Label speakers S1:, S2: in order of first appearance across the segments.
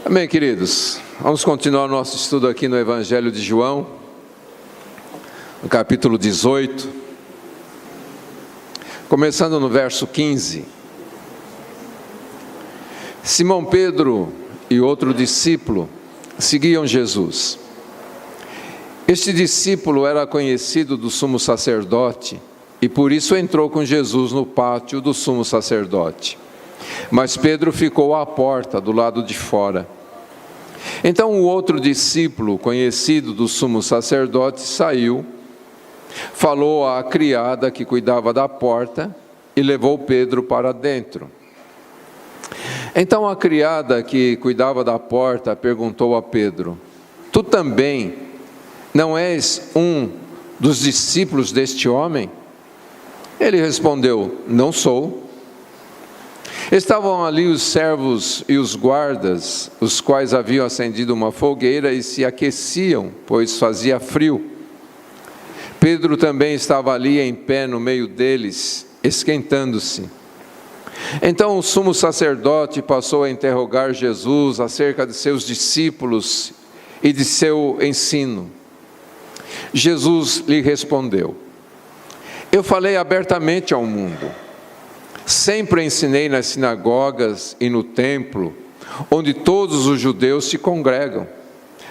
S1: Amém, queridos. Vamos continuar nosso estudo aqui no Evangelho de João, no capítulo 18, começando no verso 15. Simão Pedro e outro discípulo seguiam Jesus. Este discípulo era conhecido do sumo sacerdote e por isso entrou com Jesus no pátio do sumo sacerdote. Mas Pedro ficou à porta, do lado de fora. Então o outro discípulo, conhecido do sumo sacerdote, saiu, falou à criada que cuidava da porta e levou Pedro para dentro. Então a criada que cuidava da porta perguntou a Pedro: Tu também não és um dos discípulos deste homem? Ele respondeu: Não sou. Estavam ali os servos e os guardas, os quais haviam acendido uma fogueira e se aqueciam, pois fazia frio. Pedro também estava ali em pé no meio deles, esquentando-se. Então o sumo sacerdote passou a interrogar Jesus acerca de seus discípulos e de seu ensino. Jesus lhe respondeu: Eu falei abertamente ao mundo. Sempre ensinei nas sinagogas e no templo, onde todos os judeus se congregam.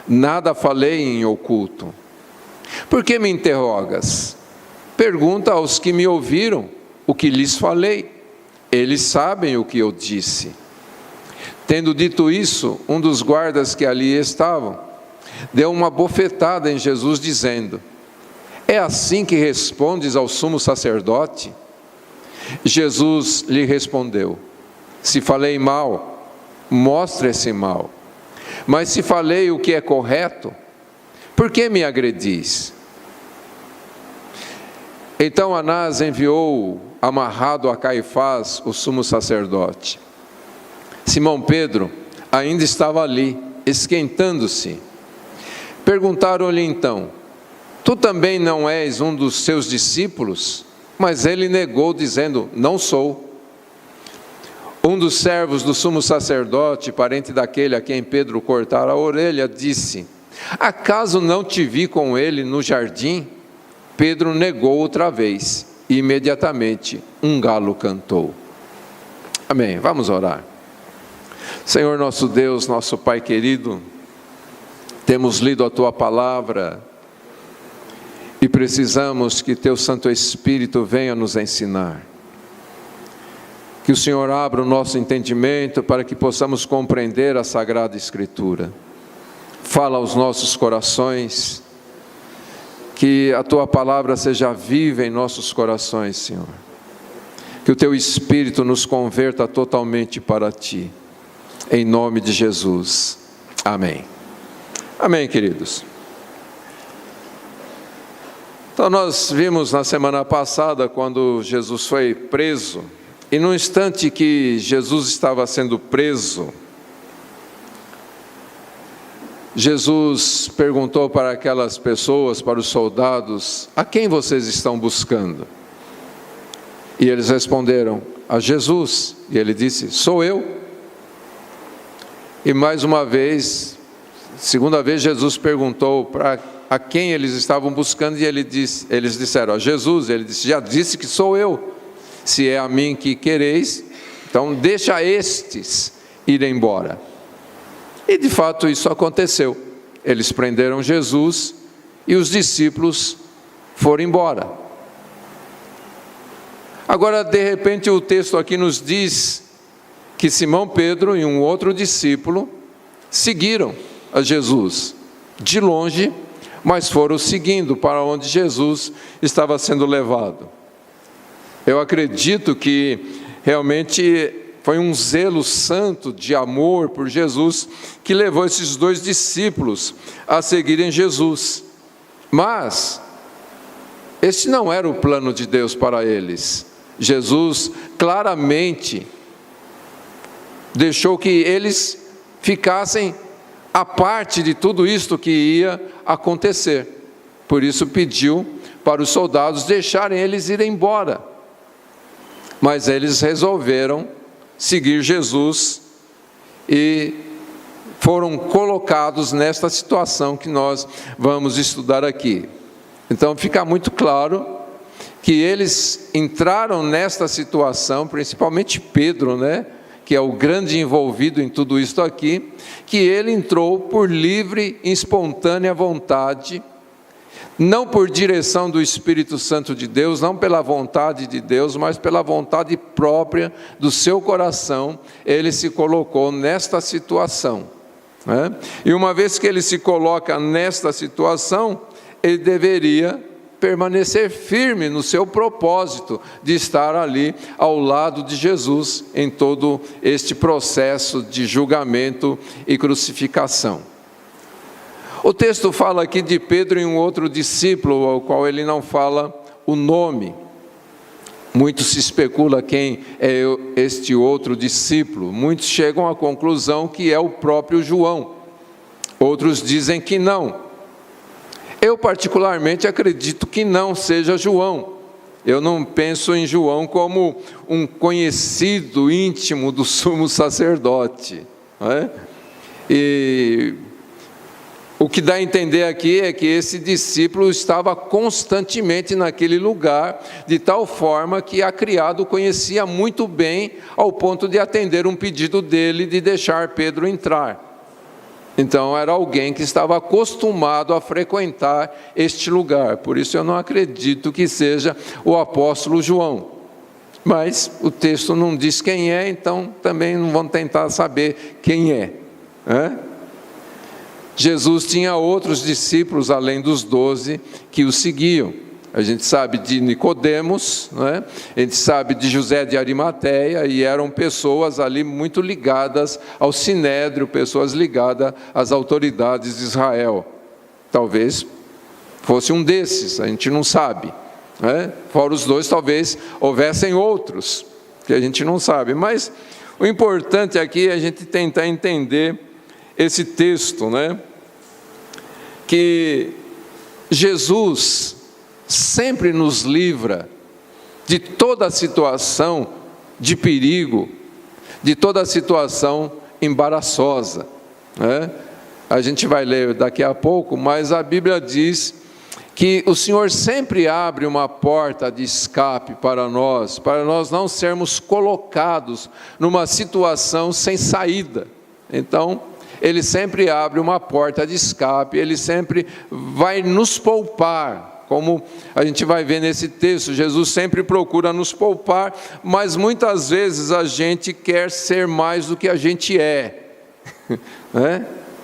S1: Nada falei em oculto. Por que me interrogas? Pergunta aos que me ouviram o que lhes falei. Eles sabem o que eu disse. Tendo dito isso, um dos guardas que ali estavam deu uma bofetada em Jesus, dizendo: É assim que respondes ao sumo sacerdote? Jesus lhe respondeu: Se falei mal, mostre esse mal. Mas se falei o que é correto, por que me agredis? Então Anás enviou amarrado a Caifás, o sumo sacerdote. Simão Pedro ainda estava ali, esquentando-se. Perguntaram-lhe então: Tu também não és um dos seus discípulos? Mas ele negou, dizendo: Não sou. Um dos servos do sumo sacerdote, parente daquele a quem Pedro cortara a orelha, disse: Acaso não te vi com ele no jardim? Pedro negou outra vez, e imediatamente um galo cantou. Amém. Vamos orar. Senhor nosso Deus, nosso Pai querido, temos lido a Tua palavra e precisamos que Teu Santo Espírito venha nos ensinar. Que o Senhor abra o nosso entendimento para que possamos compreender a Sagrada Escritura. Fala aos nossos corações, que a Tua palavra seja viva em nossos corações, Senhor. Que o Teu Espírito nos converta totalmente para Ti. Em nome de Jesus. Amém. Amém, queridos. Então nós vimos na semana passada, quando Jesus foi preso, e no instante que Jesus estava sendo preso, Jesus perguntou para aquelas pessoas, para os soldados: A quem vocês estão buscando? E eles responderam: A Jesus. E ele disse: Sou eu. E mais uma vez, segunda vez, Jesus perguntou para a quem eles estavam buscando, e eles disseram: A Jesus. Ele disse: Já disse que sou eu. Se é a mim que quereis, então deixa estes ir embora. E de fato isso aconteceu. Eles prenderam Jesus e os discípulos foram embora. Agora, de repente, o texto aqui nos diz que Simão Pedro e um outro discípulo seguiram a Jesus de longe, mas foram seguindo para onde Jesus estava sendo levado. Eu acredito que realmente foi um zelo santo de amor por Jesus que levou esses dois discípulos a seguirem Jesus. Mas esse não era o plano de Deus para eles. Jesus claramente deixou que eles ficassem à parte de tudo isto que ia acontecer. Por isso pediu para os soldados deixarem eles ir embora. Mas eles resolveram seguir Jesus e foram colocados nesta situação que nós vamos estudar aqui. Então fica muito claro que eles entraram nesta situação, principalmente Pedro, que é o grande envolvido em tudo isso aqui, que ele entrou por livre e espontânea vontade, não por direção do Espírito Santo de Deus, não pela vontade de Deus, mas pela vontade própria do seu coração, ele se colocou nesta situação. E uma vez que ele se coloca nesta situação, ele deveria permanecer firme no seu propósito de estar ali ao lado de Jesus em todo este processo de julgamento e crucificação. O texto fala aqui de Pedro e um outro discípulo, ao qual ele não fala o nome. Muito se especula quem é este outro discípulo. Muitos chegam à conclusão que é o próprio João. Outros dizem que não. Eu particularmente acredito que não seja João. Eu não penso em João como um conhecido íntimo do sumo sacerdote. E o que dá a entender aqui é que esse discípulo estava constantemente naquele lugar, de tal forma que a criada o conhecia muito bem, ao ponto de atender um pedido dele de deixar Pedro entrar. Então era alguém que estava acostumado a frequentar este lugar, por isso eu não acredito que seja o apóstolo João. Mas o texto não diz quem é, então também não vamos tentar saber quem é. Jesus tinha outros discípulos além dos 12 que o seguiam. A gente sabe de Nicodemos, a gente sabe de José de Arimateia, e eram pessoas ali muito ligadas ao Sinédrio, pessoas ligadas às autoridades de Israel. Talvez fosse um desses, a gente não sabe. Fora os dois, talvez houvessem outros, que a gente não sabe. Mas o importante aqui é a gente tentar entender esse texto, que Jesus sempre nos livra de toda situação de perigo, de toda situação embaraçosa. A gente vai ler daqui a pouco, mas a Bíblia diz que o Senhor sempre abre uma porta de escape para nós não sermos colocados numa situação sem saída. Então, Ele sempre abre uma porta de escape, Ele sempre vai nos poupar. Como a gente vai ver nesse texto, Jesus sempre procura nos poupar, mas muitas vezes a gente quer ser mais do que a gente é.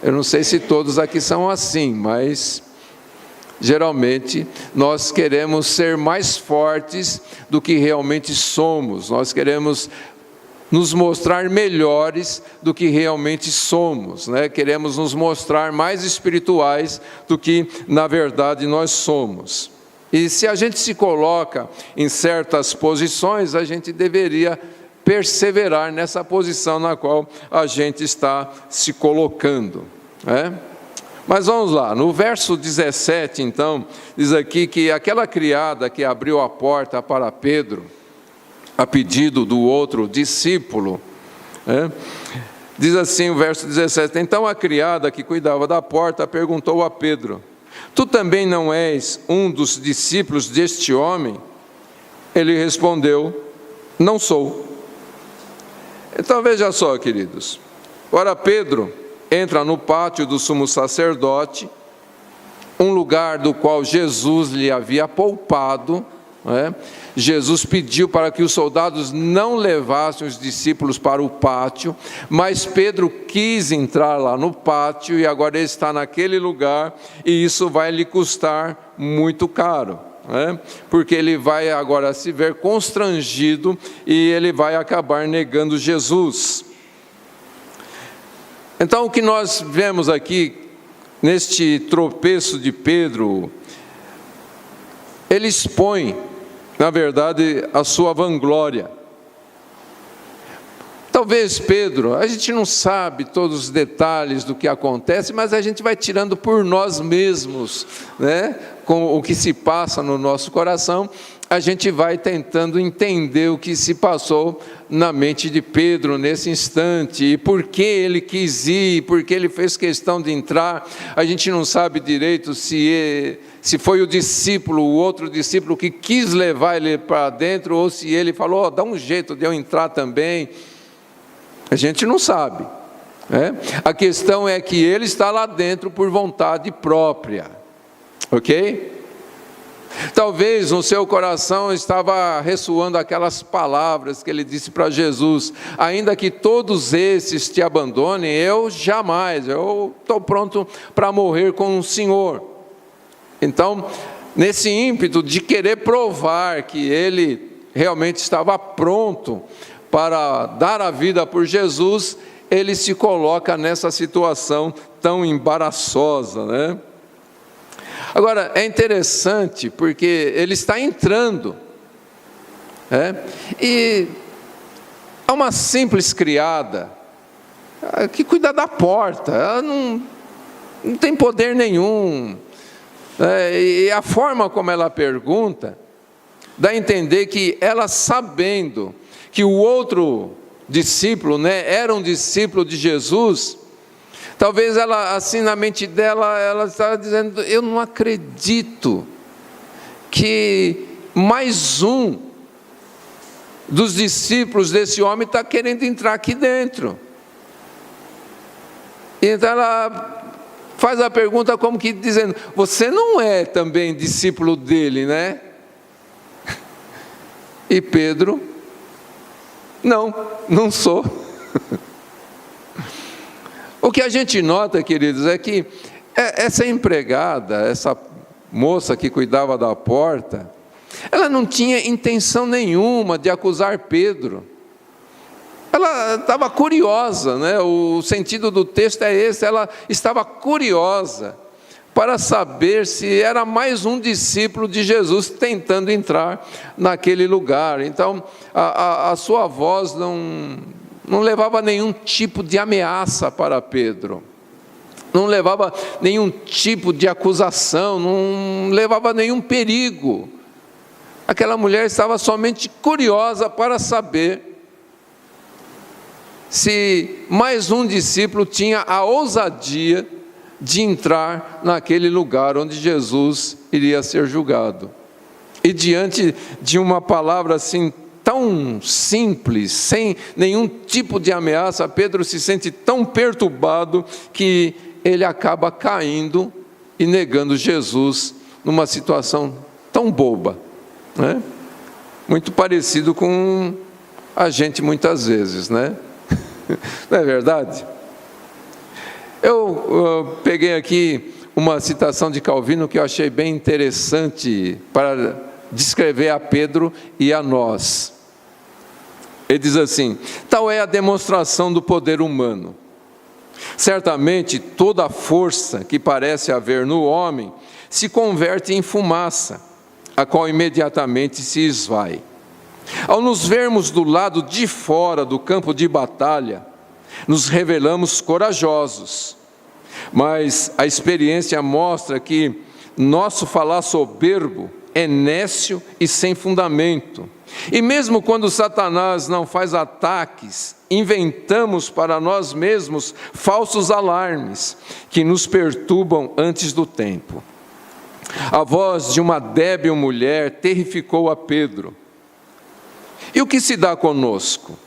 S1: Eu não sei se todos aqui são assim, mas geralmente nós queremos ser mais fortes do que realmente somos. Nós queremos nos mostrar melhores do que realmente somos, Queremos nos mostrar mais espirituais do que na verdade nós somos. E se a gente se coloca em certas posições, a gente deveria perseverar nessa posição na qual a gente está se colocando, Mas vamos lá, no verso 17 então, diz aqui que aquela criada que abriu a porta para Pedro, a pedido do outro discípulo, diz assim o verso 17: então a criada que cuidava da porta perguntou a Pedro: tu também não és um dos discípulos deste homem? Ele respondeu: não sou. Então veja só, queridos, ora Pedro entra no pátio do sumo sacerdote, um lugar do qual Jesus lhe havia poupado. Jesus pediu para que os soldados não levassem os discípulos para o pátio, mas Pedro quis entrar lá no pátio e agora ele está naquele lugar, e isso vai lhe custar muito caro, porque ele vai agora se ver constrangido e ele vai acabar negando Jesus. Então o que nós vemos aqui neste tropeço de Pedro, ele expõe, na verdade, a sua vanglória. Talvez Pedro, a gente não sabe todos os detalhes do que acontece, mas a gente vai tirando por nós mesmos, né? Com o que se passa no nosso coração, a gente vai tentando entender o que se passou na mente de Pedro nesse instante, e por que ele quis ir, por que ele fez questão de entrar. A gente não sabe direito se foi o discípulo, o outro discípulo que quis levar ele para dentro, ou se ele falou, dá um jeito de eu entrar também. A gente não sabe, né? A questão é que ele está lá dentro por vontade própria, ok? Talvez no seu coração estava ressoando aquelas palavras que ele disse para Jesus: ainda que todos esses te abandonem, eu jamais, eu estou pronto para morrer com o Senhor. Então, nesse ímpeto de querer provar que ele realmente estava pronto para dar a vida por Jesus, ele se coloca nessa situação tão embaraçosa, né? Agora, é interessante porque ele está entrando, e há uma simples criada que cuida da porta, ela não tem poder nenhum, e a forma como ela pergunta, dá a entender que ela, sabendo que o outro discípulo, era um discípulo de Jesus, talvez ela, assim, na mente dela, ela estava dizendo: eu não acredito que mais um dos discípulos desse homem está querendo entrar aqui dentro. Então ela faz a pergunta como que dizendo: você não é também discípulo dele, né? E Pedro: não sou. O que a gente nota, queridos, é que essa empregada, essa moça que cuidava da porta, ela não tinha intenção nenhuma de acusar Pedro. Ela estava curiosa, né? O sentido do texto é esse, ela estava curiosa para saber se era mais um discípulo de Jesus tentando entrar naquele lugar. Então, a sua voz não levava nenhum tipo de ameaça para Pedro, não levava nenhum tipo de acusação, não levava nenhum perigo. Aquela mulher estava somente curiosa para saber se mais um discípulo tinha a ousadia de entrar naquele lugar onde Jesus iria ser julgado. E diante de uma palavra assim tão simples, sem nenhum tipo de ameaça, Pedro se sente tão perturbado que ele acaba caindo e negando Jesus numa situação tão boba, né? Muito parecido com a gente muitas vezes, né? Não é verdade? Eu peguei aqui uma citação de Calvino que eu achei bem interessante para descrever a Pedro e a nós. Ele diz assim: tal é a demonstração do poder humano. Certamente toda a força que parece haver no homem se converte em fumaça, a qual imediatamente se esvai. Ao nos vermos do lado de fora do campo de batalha, nos revelamos corajosos, mas a experiência mostra que nosso falar soberbo é nécio e sem fundamento. E mesmo quando Satanás não faz ataques, inventamos para nós mesmos falsos alarmes que nos perturbam antes do tempo. A voz de uma débil mulher terrificou a Pedro. E o que se dá conosco?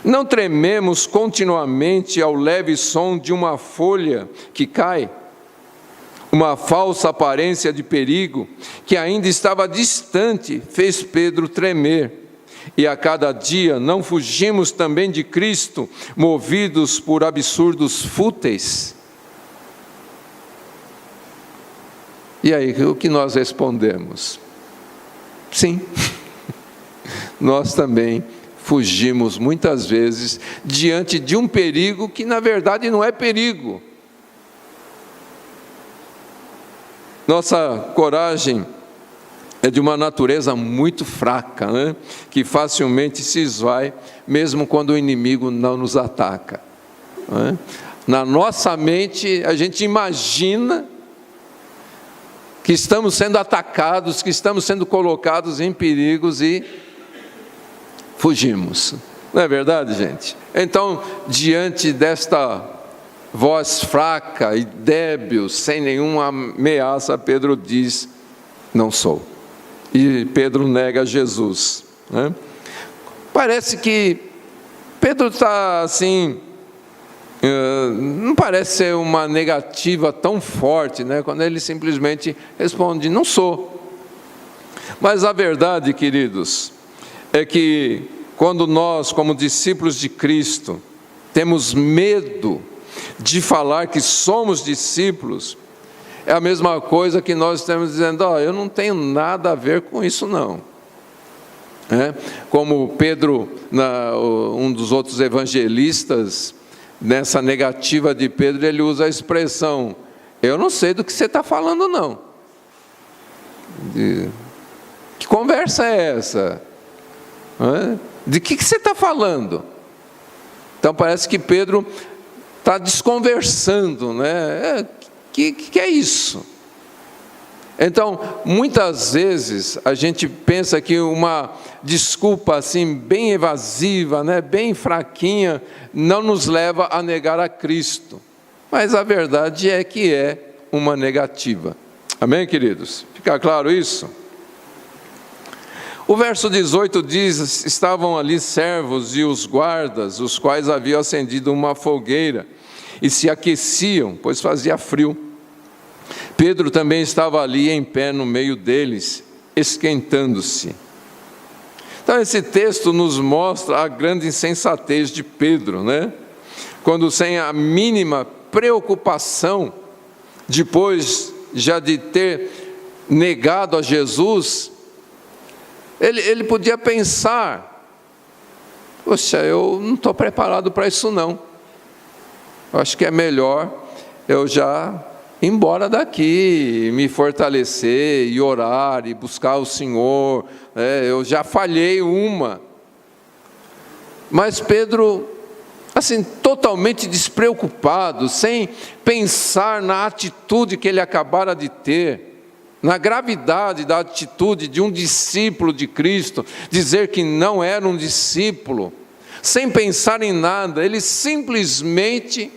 S1: Não trememos continuamente ao leve som de uma folha que cai? Uma falsa aparência de perigo, que ainda estava distante, fez Pedro tremer. E a cada dia não fugimos também de Cristo, movidos por absurdos fúteis? E aí, o que nós respondemos? Sim, nós também fugimos muitas vezes diante de um perigo que na verdade não é perigo. Nossa coragem é de uma natureza muito fraca, né? Que facilmente se esvai, mesmo quando o inimigo não nos ataca, né? Na nossa mente, a gente imagina que estamos sendo atacados, que estamos sendo colocados em perigos e fugimos. Não é verdade, gente? Então, diante desta voz fraca e débil, sem nenhuma ameaça, Pedro diz: não sou. E Pedro nega Jesus, né? Parece que Pedro está assim, não parece ser uma negativa tão forte, né? Quando ele simplesmente responde: não sou. Mas a verdade, queridos, é que quando nós, como discípulos de Cristo, temos medo de falar que somos discípulos, é a mesma coisa que nós estamos dizendo: eu não tenho nada a ver com isso não. Como Pedro, um dos outros evangelistas, nessa negativa de Pedro, ele usa a expressão: eu não sei do que você está falando não. Que conversa é essa? De que você está falando? Então parece que Pedro está desconversando, né? Que é isso? Então, muitas vezes a gente pensa que uma desculpa assim bem evasiva, né, bem fraquinha, não nos leva a negar a Cristo. Mas a verdade é que é uma negativa. Amém, queridos? Fica claro isso? O verso 18 diz: estavam ali servos e os guardas, os quais haviam acendido uma fogueira e se aqueciam, pois fazia frio. Pedro também estava ali em pé no meio deles, esquentando-se. Então esse texto nos mostra a grande insensatez de Pedro, né? Quando, sem a mínima preocupação, depois já de ter negado a Jesus, ele podia pensar: poxa, eu não estou preparado para isso não. Eu acho que é melhor eu já ir embora daqui, me fortalecer e orar e buscar o Senhor. Eu já falhei uma. Mas Pedro, assim, totalmente despreocupado, sem pensar na atitude que ele acabara de ter, na gravidade da atitude de um discípulo de Cristo, dizer que não era um discípulo, sem pensar em nada, ele simplesmente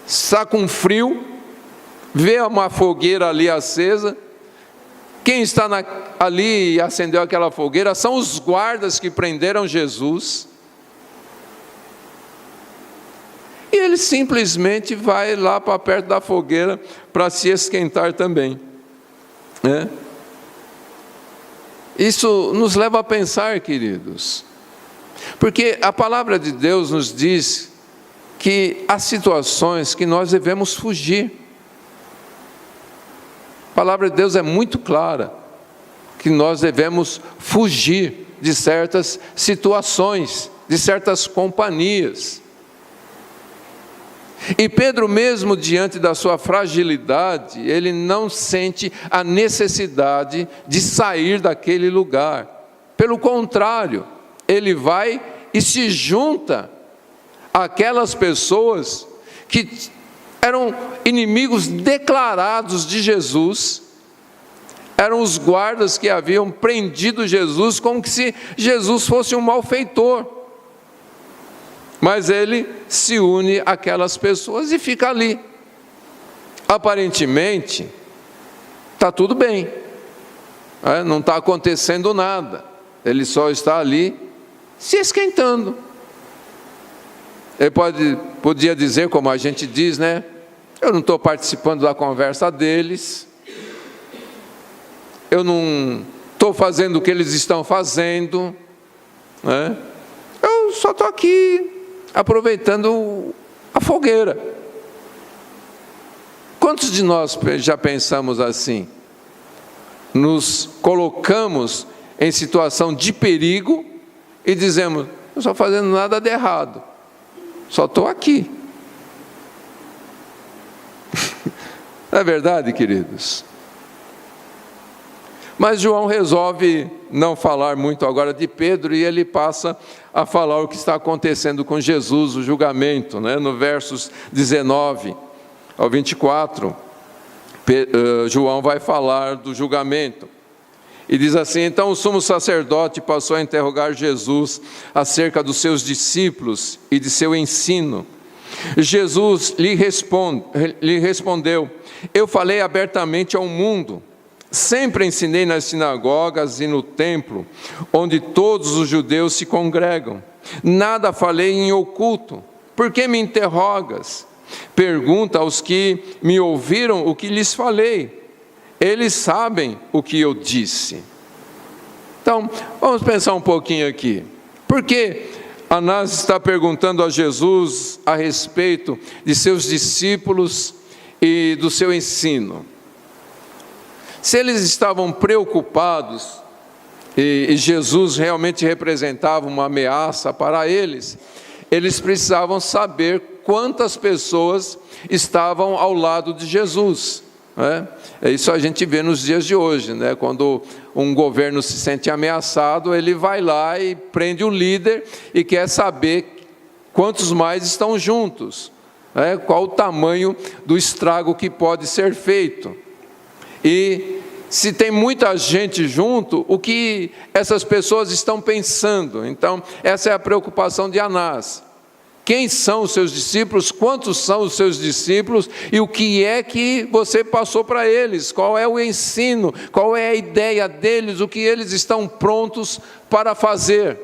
S1: está com frio, vê uma fogueira ali acesa. Quem está ali e acendeu aquela fogueira são os guardas que prenderam Jesus. E ele simplesmente vai lá para perto da fogueira para se esquentar também. Isso nos leva a pensar, queridos, porque a palavra de Deus nos diz que há situações que nós devemos fugir. A palavra de Deus é muito clara, que nós devemos fugir de certas situações, de certas companhias. E Pedro, mesmo diante da sua fragilidade, ele não sente a necessidade de sair daquele lugar. Pelo contrário, ele vai e se junta àquelas pessoas que eram inimigos declarados de Jesus, eram os guardas que haviam prendido Jesus, como se Jesus fosse um malfeitor. Mas ele se une àquelas pessoas e fica ali. Aparentemente, está tudo bem, não está acontecendo nada, ele só está ali se esquentando. Ele podia dizer, como a gente diz, né? Eu não estou participando da conversa deles, eu não estou fazendo o que eles estão fazendo, né? Eu só estou aqui aproveitando a fogueira. Quantos de nós já pensamos assim? Nos colocamos em situação de perigo e dizemos: não estou fazendo nada de errado, só estou aqui. Não é verdade, queridos? Mas João resolve não falar muito agora de Pedro e ele passa a falar o que está acontecendo com Jesus, o julgamento, né? No versos 19 ao 24, João vai falar do julgamento. E diz assim: então o sumo sacerdote passou a interrogar Jesus acerca dos seus discípulos e de seu ensino. Jesus lhe respondeu: eu falei abertamente ao mundo. Sempre ensinei nas sinagogas e no templo, onde todos os judeus se congregam. Nada falei em oculto. Por que me interrogas? Pergunta aos que me ouviram o que lhes falei. Eles sabem o que eu disse. Então, vamos pensar um pouquinho aqui. Por que Anás está perguntando a Jesus a respeito de seus discípulos e do seu ensino? Se eles estavam preocupados e Jesus realmente representava uma ameaça para eles, eles precisavam saber quantas pessoas estavam ao lado de Jesus, né? Isso a gente vê nos dias de hoje, né? Quando um governo se sente ameaçado, ele vai lá e prende o líder e quer saber quantos mais estão juntos, né? Qual o tamanho do estrago que pode ser feito. E se tem muita gente junto, o que essas pessoas estão pensando? Então, essa é a preocupação de Anás. Quem são os seus discípulos? Quantos são os seus discípulos? E o que é que você passou para eles? Qual é o ensino? Qual é a ideia deles? O que eles estão prontos para fazer?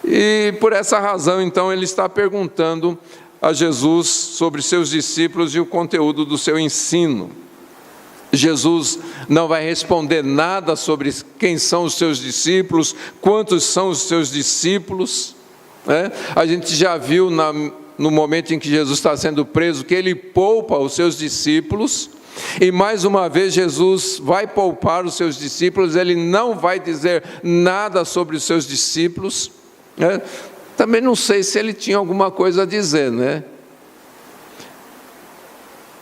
S1: E por essa razão, então, ele está perguntando a Jesus sobre seus discípulos e o conteúdo do seu ensino. Jesus não vai responder nada sobre quem são os seus discípulos, quantos são os seus discípulos, né? A gente já viu no momento em que Jesus está sendo preso, que ele poupa os seus discípulos, e mais uma vez Jesus vai poupar os seus discípulos, ele não vai dizer nada sobre os seus discípulos, né? Também não sei se ele tinha alguma coisa a dizer, né?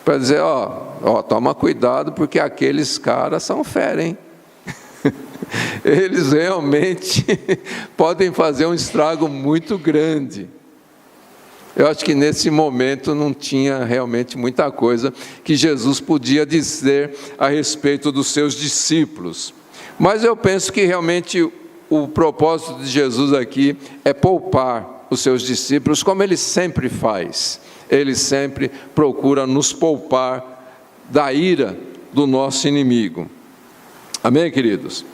S1: Para dizer, toma cuidado, porque aqueles caras são fera, hein? Eles realmente podem fazer um estrago muito grande. Eu acho que nesse momento não tinha realmente muita coisa que Jesus podia dizer a respeito dos seus discípulos. Mas eu penso que realmente o propósito de Jesus aqui é poupar os seus discípulos, como ele sempre faz. Ele sempre procura nos poupar da ira do nosso inimigo. Amém, queridos?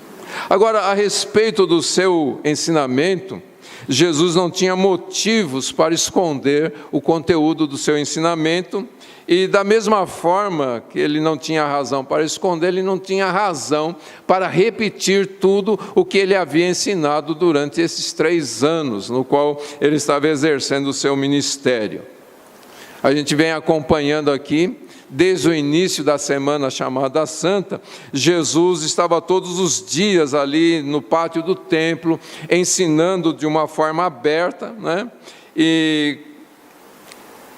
S1: Agora, a respeito do seu ensinamento, Jesus não tinha motivos para esconder o conteúdo do seu ensinamento, e da mesma forma que ele não tinha razão para esconder, ele não tinha razão para repetir tudo o que ele havia ensinado durante esses 3 anos, no qual ele estava exercendo o seu ministério. A gente vem acompanhando aqui, desde o início da semana chamada Santa, Jesus estava todos os dias ali no pátio do templo, ensinando de uma forma aberta, né? E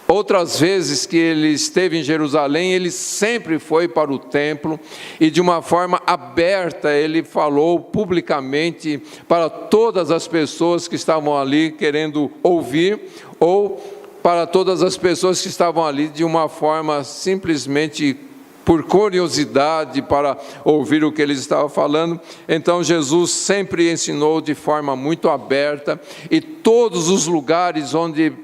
S1: outras vezes que ele esteve em Jerusalém, ele sempre foi para o templo e de uma forma aberta ele falou publicamente para todas as pessoas que estavam ali querendo ouvir, ou para todas as pessoas que estavam ali de uma forma simplesmente por curiosidade, para ouvir o que eles estavam falando. Então Jesus sempre ensinou de forma muito aberta, e todos os lugares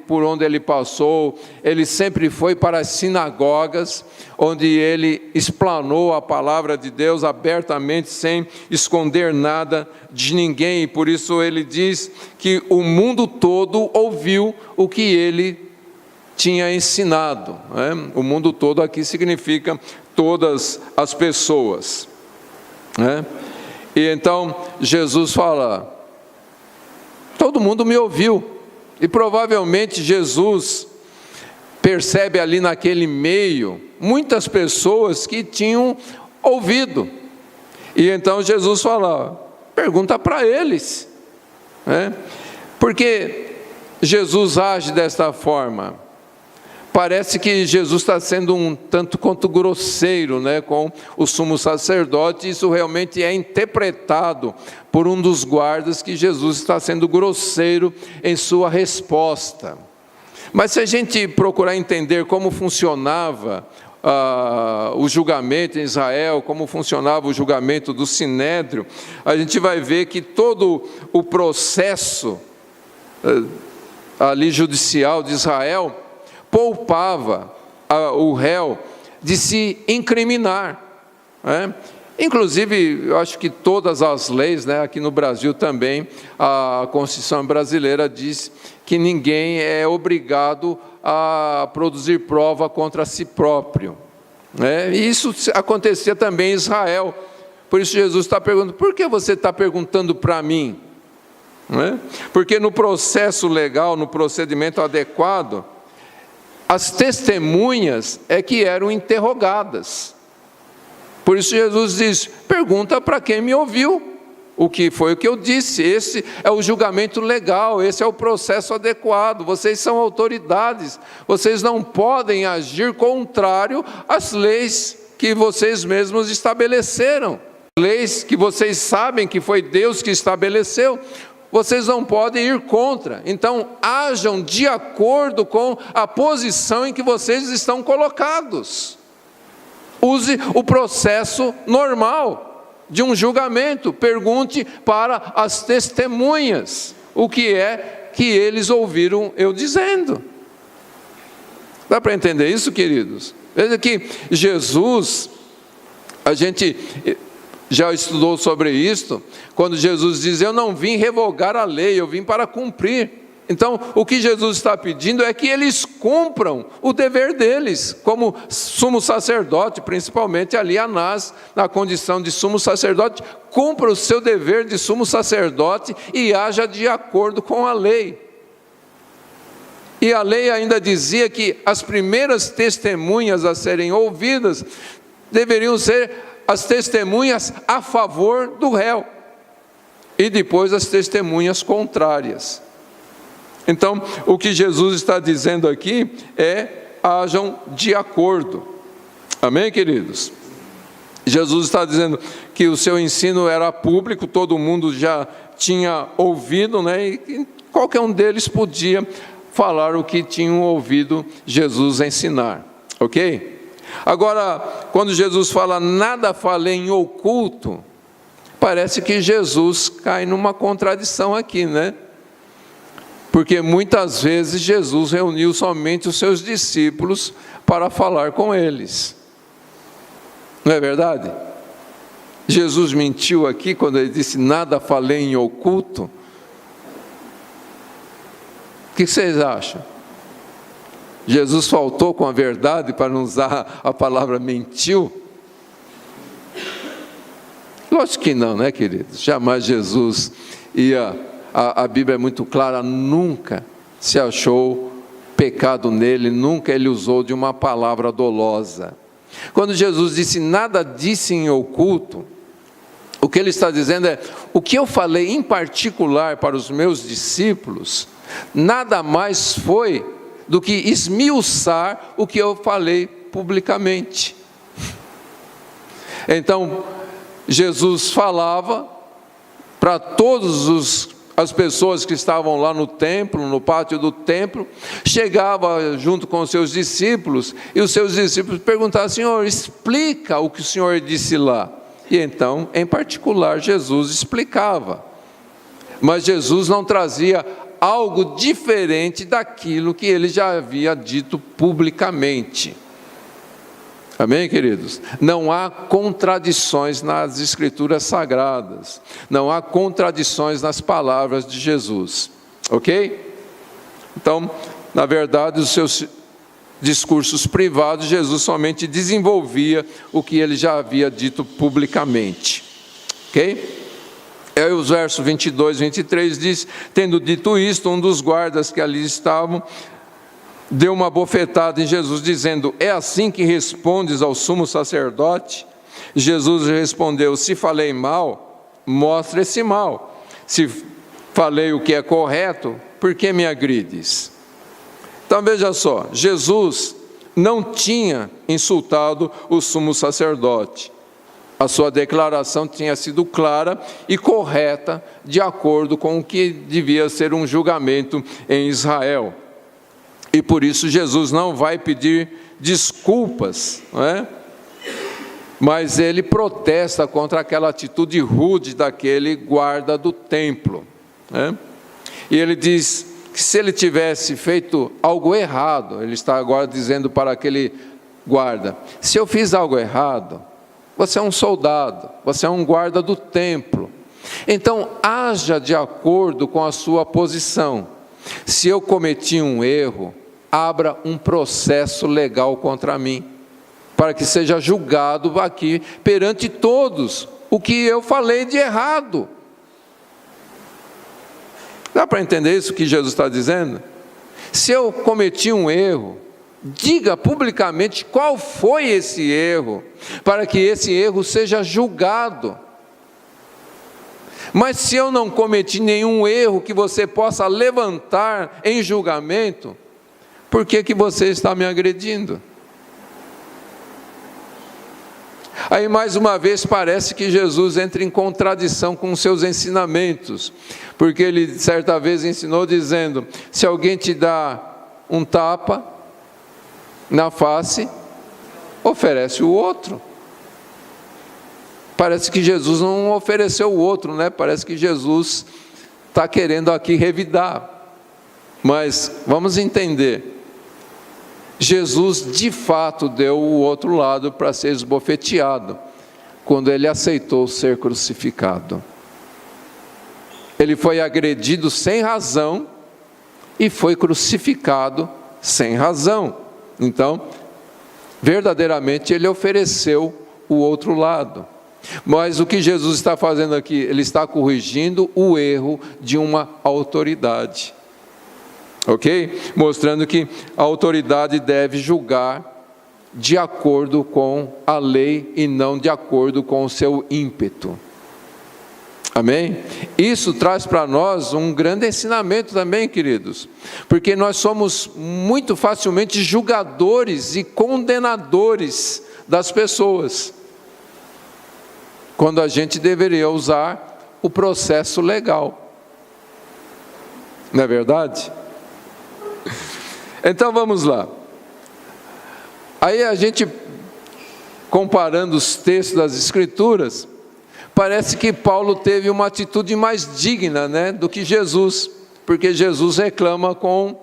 S1: por onde ele passou, ele sempre foi para as sinagogas, onde ele explanou a palavra de Deus abertamente, sem esconder nada de ninguém. E por isso ele diz que o mundo todo ouviu o que ele tinha ensinado, né? O mundo todo aqui significa todas as pessoas, né? E então Jesus fala, todo mundo me ouviu, e provavelmente Jesus percebe ali naquele meio muitas pessoas que tinham ouvido, e então Jesus fala, pergunta para eles, né? Porque Jesus age desta forma? parece que Jesus está sendo um tanto quanto grosseiro, né, com o sumo sacerdote. Isso realmente é interpretado por um dos guardas, que Jesus está sendo grosseiro em sua resposta. Mas se a gente procurar entender como funcionava o julgamento em Israel, como funcionava o julgamento do Sinédrio, a gente vai ver que todo o processo ali judicial de Israel poupava o réu de se incriminar, né? Inclusive, eu acho que todas as leis, né, aqui no Brasil também, a Constituição brasileira diz que ninguém é obrigado a produzir prova contra si próprio, né? E isso acontecia também em Israel. Por isso Jesus está perguntando: por que você está perguntando para mim? Né? Porque no processo legal, no procedimento adequado, as testemunhas é que eram interrogadas. Por isso Jesus diz: pergunta para quem me ouviu o que foi o que eu disse. Esse é o julgamento legal, esse é o processo adequado. Vocês são autoridades, vocês não podem agir contrário às leis que vocês mesmos estabeleceram, leis que vocês sabem que foi Deus que estabeleceu. Vocês não podem ir contra. Então, ajam de acordo com a posição em que vocês estão colocados. Use o processo normal de um julgamento. Pergunte para as testemunhas o que é que eles ouviram eu dizendo. Dá para entender isso, queridos? Veja que Jesus, a gente já estudou sobre isso, quando Jesus diz: eu não vim revogar a lei, eu vim para cumprir. Então, o que Jesus está pedindo é que eles cumpram o dever deles, como sumo sacerdote, principalmente ali Anás, na condição de sumo sacerdote, cumpra o seu dever de sumo sacerdote e haja de acordo com a lei. E a lei ainda dizia que as primeiras testemunhas a serem ouvidas deveriam ser as testemunhas a favor do réu, e depois as testemunhas contrárias. Então, o que Jesus está dizendo aqui é: hajam de acordo. Amém, queridos? Jesus está dizendo que o seu ensino era público, todo mundo já tinha ouvido, né? E qualquer um deles podia falar o que tinham ouvido Jesus ensinar, ok? Agora, quando Jesus fala nada falei em oculto, parece que Jesus cai numa contradição aqui, né? Porque muitas vezes Jesus reuniu somente os seus discípulos para falar com eles. Não é verdade? Jesus mentiu aqui quando ele disse nada falei em oculto. O que vocês acham? Jesus faltou com a verdade, para não usar a palavra mentiu? Lógico que não, né, queridos? Jamais Jesus ia... A Bíblia é muito clara, nunca se achou pecado nele, nunca ele usou de uma palavra dolosa. Quando Jesus disse nada disse em oculto, o que ele está dizendo é: o que eu falei em particular para os meus discípulos, nada mais foi do que esmiuçar o que eu falei publicamente. Então, Jesus falava para todos as pessoas que estavam lá no templo, no pátio do templo, chegava junto com os seus discípulos, e os seus discípulos perguntavam: Senhor, explica o que o Senhor disse lá. E então, em particular, Jesus explicava. Mas Jesus não trazia algo diferente daquilo que ele já havia dito publicamente. Amém, queridos? Não há contradições nas Escrituras Sagradas. Não há contradições nas palavras de Jesus. Ok? Então, na verdade, os seus discursos privados, Jesus somente desenvolvia o que ele já havia dito publicamente. Ok? Aí os versos 22 e 23 diz: tendo dito isto, um dos guardas que ali estavam deu uma bofetada em Jesus, dizendo: é assim que respondes ao sumo sacerdote? Jesus respondeu: se falei mal, mostra esse mal. Se falei o que é correto, por que me agrides? Então veja só, Jesus não tinha insultado o sumo sacerdote. A sua declaração tinha sido clara e correta, de acordo com o que devia ser um julgamento em Israel. E por isso Jesus não vai pedir desculpas, não é? Mas ele protesta contra aquela atitude rude daquele guarda do templo, né? E ele diz que se ele tivesse feito algo errado, ele está agora dizendo para aquele guarda: se eu fiz algo errado, você é um soldado, você é um guarda do templo, então haja de acordo com a sua posição. Se eu cometi um erro, abra um processo legal contra mim, para que seja julgado aqui perante todos o que eu falei de errado. Dá para entender isso que Jesus está dizendo? Se eu cometi um erro, diga publicamente qual foi esse erro, para que esse erro seja julgado. Mas se eu não cometi nenhum erro que você possa levantar em julgamento, por que você está me agredindo? Aí mais uma vez parece que Jesus entra em contradição com os seus ensinamentos, porque ele certa vez ensinou dizendo: se alguém te dá um tapa na face, oferece o outro. Parece que Jesus não ofereceu o outro, né? Parece que Jesus está querendo aqui revidar. Mas vamos entender, Jesus de fato deu o outro lado para ser esbofeteado, quando ele aceitou ser crucificado. Ele foi agredido sem razão e foi crucificado sem razão. Então, verdadeiramente ele ofereceu o outro lado. Mas o que Jesus está fazendo aqui? Ele está corrigindo o erro de uma autoridade. Ok? Mostrando que a autoridade deve julgar de acordo com a lei e não de acordo com o seu ímpeto. Amém? Isso traz para nós um grande ensinamento também, queridos, porque nós somos muito facilmente julgadores e condenadores das pessoas, quando a gente deveria usar o processo legal. Não é verdade? Então vamos lá. Aí a gente, comparando os textos das Escrituras, parece que Paulo teve uma atitude mais digna, né, do que Jesus, porque Jesus reclama com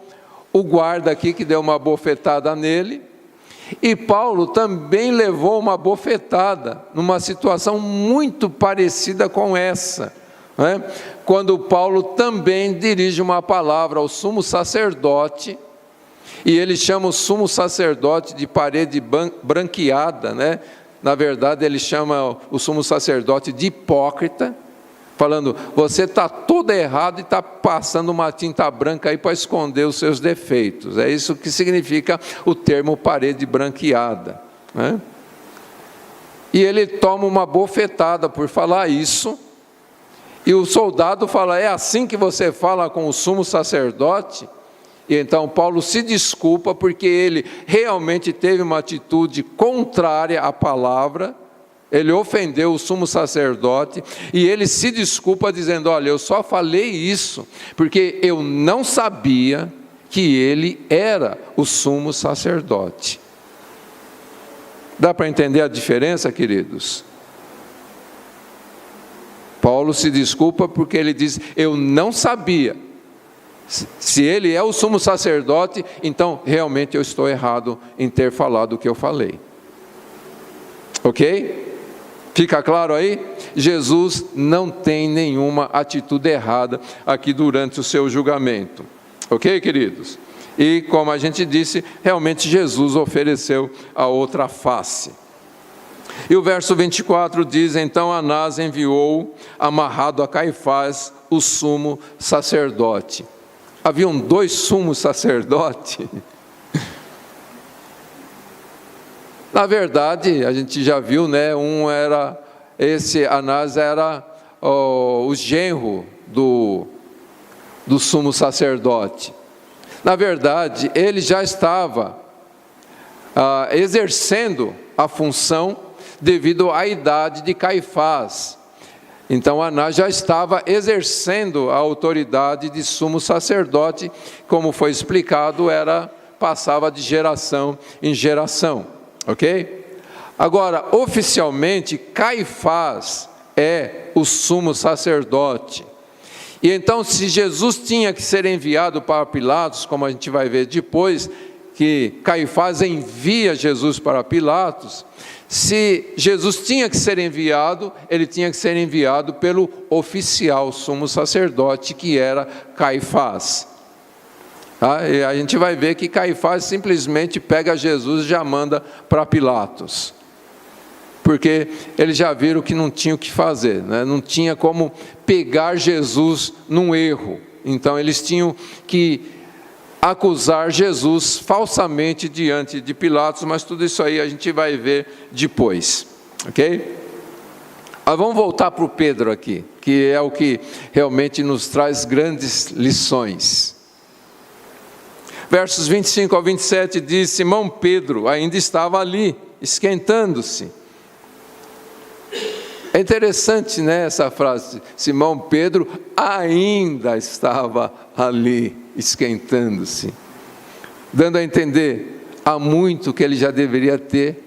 S1: o guarda aqui que deu uma bofetada nele, e Paulo também levou uma bofetada numa situação muito parecida com essa, né? Quando Paulo também dirige uma palavra ao sumo sacerdote, e ele chama o sumo sacerdote de parede branqueada, né? Na verdade ele chama o sumo sacerdote de hipócrita, falando: você está todo errado e está passando uma tinta branca aí para esconder os seus defeitos. É isso que significa o termo parede branqueada, né? E ele toma uma bofetada por falar isso, e o soldado fala: é assim que você fala com o sumo sacerdote? E então Paulo se desculpa, porque ele realmente teve uma atitude contrária à palavra, ele ofendeu o sumo sacerdote, e ele se desculpa dizendo: olha, eu só falei isso porque eu não sabia que ele era o sumo sacerdote. Dá para entender a diferença, queridos? Paulo se desculpa porque ele diz: eu não sabia. Se ele é o sumo sacerdote, então realmente eu estou errado em ter falado o que eu falei. Ok? Fica claro aí? Jesus não tem nenhuma atitude errada aqui durante o seu julgamento. Ok, queridos? E como a gente disse, realmente Jesus ofereceu a outra face. E o verso 24 diz: então Anás enviou amarrado a Caifás, o sumo sacerdote. Haviam 2 sumos sacerdotes. Na verdade, a gente já viu, né? Esse Anás era o genro do sumo sacerdote. Na verdade, ele já estava exercendo a função devido à idade de Caifás. Então Anás já estava exercendo a autoridade de sumo sacerdote, como foi explicado, passava de geração em geração, ok? Agora, oficialmente, Caifás é o sumo sacerdote. E então, se Jesus tinha que ser enviado para Pilatos, como a gente vai ver depois, que Caifás envia Jesus para Pilatos, se Jesus tinha que ser enviado, ele tinha que ser enviado pelo oficial sumo sacerdote, que era Caifás. E a gente vai ver que Caifás simplesmente pega Jesus e já manda para Pilatos, porque eles já viram que não tinha o que fazer, né? Não tinha como pegar Jesus num erro, então eles tinham que acusar Jesus falsamente diante de Pilatos, mas tudo isso aí a gente vai ver depois, ok? Vamos voltar para o Pedro aqui, que é o que realmente nos traz grandes lições. Versos 25 ao 27 diz: Simão Pedro ainda estava ali, esquentando-se. É interessante, né, essa frase, Simão Pedro ainda estava ali, esquentando-se, dando a entender, há muito que ele já deveria ter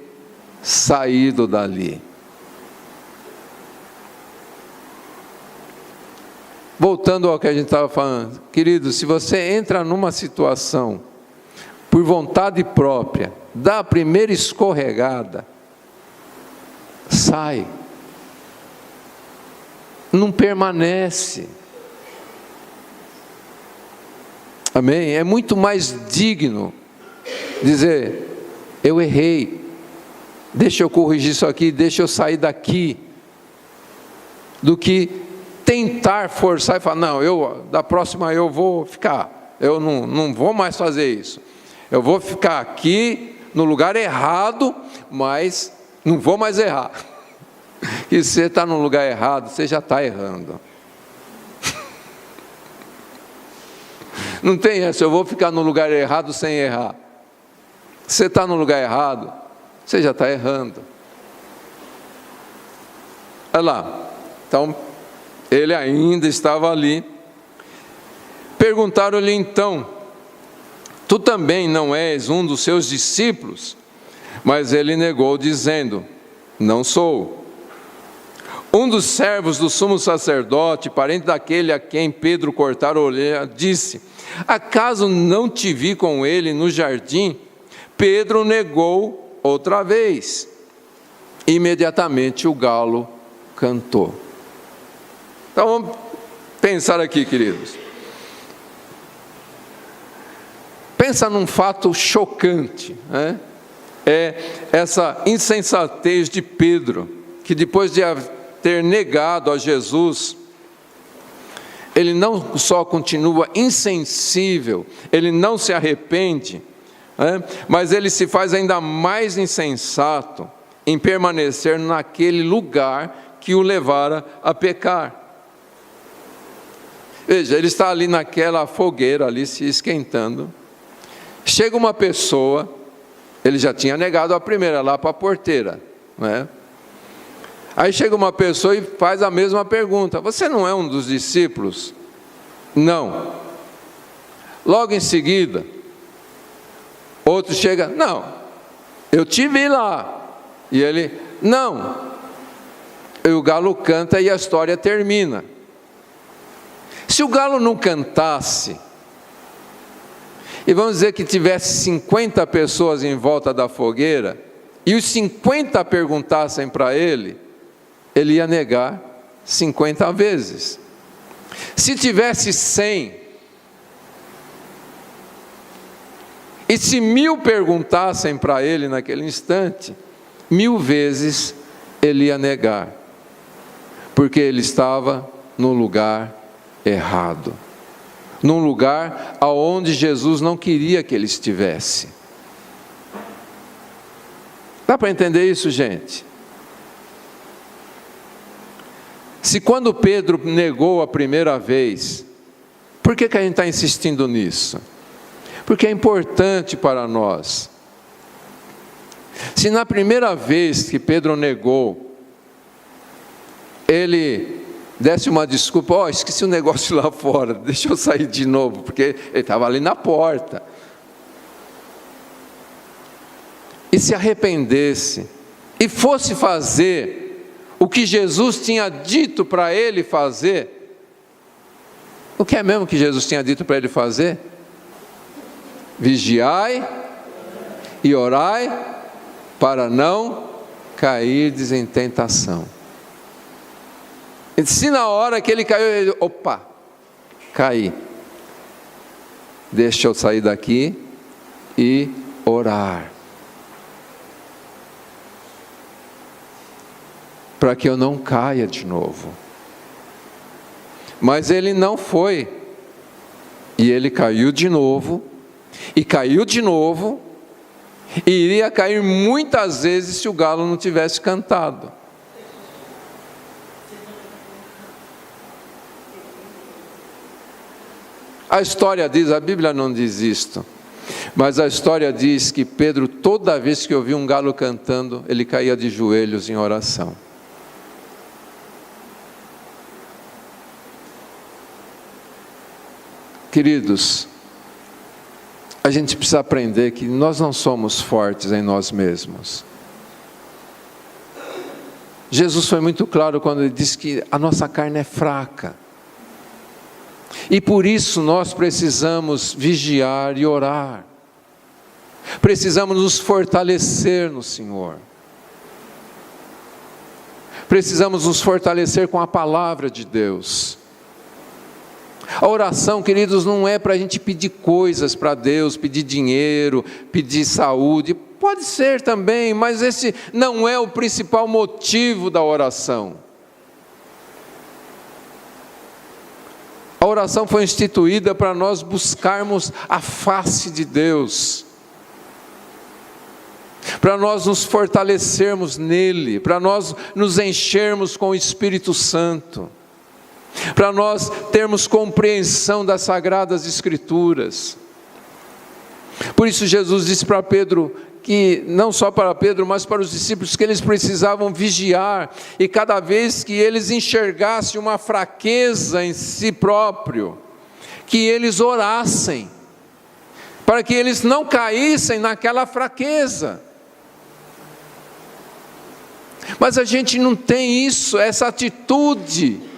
S1: saído dali. Voltando ao que a gente estava falando, querido, se você entra numa situação, por vontade própria, dá a primeira escorregada, sai, não permanece. Amém? É muito mais digno dizer, eu errei, deixa eu corrigir isso aqui, deixa eu sair daqui, do que tentar forçar e falar, não, da próxima eu vou ficar, eu não vou mais fazer isso, eu vou ficar aqui no lugar errado, mas não vou mais errar. E se você está no lugar errado, você já está errando. Não tem essa, eu vou ficar no lugar errado sem errar. Se você está no lugar errado, você já está errando. Olha lá, então, ele ainda estava ali. Perguntaram-lhe então, tu também não és um dos seus discípulos? Mas ele negou, dizendo, não sou. Um dos servos do sumo sacerdote, parente daquele a quem Pedro cortara a orelha, disse, acaso não te vi com ele no jardim? Pedro negou outra vez. Imediatamente o galo cantou. Então vamos pensar aqui, queridos. Pensa num fato chocante, né? É essa insensatez de Pedro, que depois de ter negado a Jesus, ele não só continua insensível, ele não se arrepende, né? Mas ele se faz ainda mais insensato em permanecer naquele lugar que o levara a pecar. Veja, ele está ali naquela fogueira, ali se esquentando. Chega uma pessoa, ele já tinha negado a primeira, lá para a porteira, né? Aí chega uma pessoa e faz a mesma pergunta, você não é um dos discípulos? Não. Logo em seguida, outro chega, não, eu te vi lá. E ele, não. E o galo canta e a história termina. Se o galo não cantasse, e vamos dizer que tivesse 50 pessoas em volta da fogueira, e os 50 perguntassem para ele, ele ia negar 50 vezes. Se tivesse 100, e se 1000 perguntassem para ele naquele instante, 1000 vezes ele ia negar, porque ele estava no lugar errado, num lugar aonde Jesus não queria que ele estivesse. Dá para entender isso, gente? Se quando Pedro negou a primeira vez, por que a gente está insistindo nisso? porque é importante para nós. Se na primeira vez que Pedro negou, ele desse uma desculpa, esqueci um negócio lá fora, deixa eu sair de novo, porque ele estava ali na porta. E se arrependesse, e fosse fazer o que Jesus tinha dito para ele fazer. O que é mesmo que Jesus tinha dito para ele fazer? Vigiai e orai para não cairdes em tentação. E se na hora que ele caiu, ele, caí. Deixa eu sair daqui e orar. Para que eu não caia de novo. Mas ele não foi. E ele caiu de novo. E caiu de novo. E iria cair muitas vezes se o galo não tivesse cantado. A história diz, a Bíblia não diz isto, mas a história diz que Pedro, toda vez que ouvia um galo cantando, ele caía de joelhos em oração. Queridos, a gente precisa aprender que nós não somos fortes em nós mesmos. Jesus foi muito claro quando ele disse que a nossa carne é fraca. E por isso nós precisamos vigiar e orar. Precisamos nos fortalecer no Senhor. Precisamos nos fortalecer com a palavra de Deus. A oração, queridos, não é para a gente pedir coisas para Deus, pedir dinheiro, pedir saúde. Pode ser também, mas esse não é o principal motivo da oração. A oração foi instituída para nós buscarmos a face de Deus, para nós nos fortalecermos nele, para nós nos enchermos com o Espírito Santo, para nós termos compreensão das Sagradas Escrituras. Por isso Jesus disse para Pedro, que não só para Pedro, mas para os discípulos, que eles precisavam vigiar, e cada vez que eles enxergassem uma fraqueza em si próprio, que eles orassem, para que eles não caíssem naquela fraqueza. Mas a gente não tem isso, essa atitude